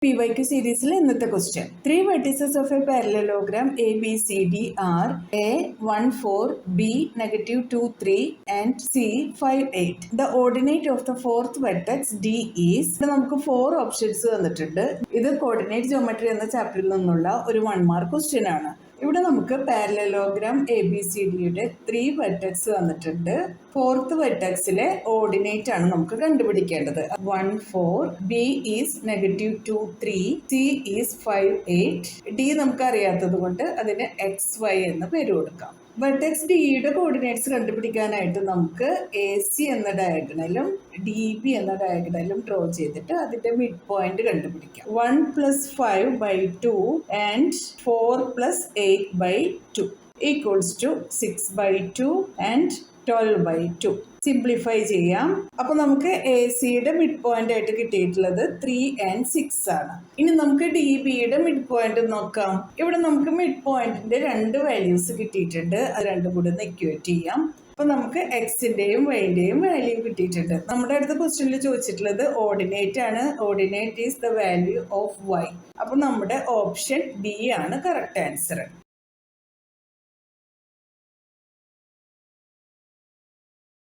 PYQ സീരീസിലെ ഇന്നത്തെ question 3 vertices of a parallelogram ABCD are A 1 4, B -2 3 and C 5 8. The ordinate of the fourth vertex D is. നമുക്ക് 4 options തന്നിട്ടുണ്ട്. ഇത് coordinate geometry എന്ന ചാപ്റ്ററിൽ നിന്നുള്ള ഒരു 1 മാർക്ക് ക്വസ്റ്റ്യൻ ആണ്. ഇവിടെ നമുക്ക് പാരലലോഗ്രാം ABCDയുടെ 3 വെർട്ടെക്സ് തന്നിട്ടുണ്ട്. ഫോർത്ത് വെർട്ടെക്സിലെ ഓർഡിനേറ്റ് ആണ് നമുക്ക് കണ്ടുപിടിക്കേണ്ടത്. 1 4, B is -2 3, C is 5 8, D നമുക്ക് അറിയാത്തത് കൊണ്ട് അതിന് XY എന്ന് പേര് കൊടുക്കാം. വെർട്ടെക്സ് ഡിയുടെ കോർഡിനേറ്റ്സ് കണ്ടുപിടിക്കാനായിട്ട് നമുക്ക് AC എന്ന ഡയഗണലും DB എന്ന ഡയഗണലും ഡ്രോ ചെയ്തിട്ട് അതിന്റെ മിഡ് പോയിന്റ് കണ്ടുപിടിക്കാം. 1 + 5/2 and 4 + 8/2 equals to 6/2 and 12/2. Simplify ചെയ്യാം. അപ്പൊ നമുക്ക് AC-യുടെ മിഡ് പോയിന്റ് ആയിട്ട് കിട്ടിയിട്ടുള്ളത് 3 and 6 ആണ്. ഇനി നമുക്ക് DB-യുടെ മിഡ് പോയിന്റ് നോക്കാം. ഇവിടെ നമുക്ക് മിഡ് പോയിന്റിന്റെ 2 വാല്യൂസ് കിട്ടിയിട്ടുണ്ട്. അത് രണ്ടും കൂടി ഒന്ന് ഇക്വേറ്റ് ചെയ്യാം. അപ്പൊ നമുക്ക് X-ന്റെയും Y-ന്റെയും വാല്യൂ കിട്ടിയിട്ടുണ്ട്. നമ്മുടെ അടുത്ത ക്വസ്റ്റ്യനിൽ ചോദിച്ചിട്ടുള്ളത് ഓർഡിനേറ്റ് ആണ്. Ordinate is the value of Y. അപ്പൊ നമ്മുടെ ഓപ്ഷൻ D ആണ് കറക്റ്റ് ആൻസർ.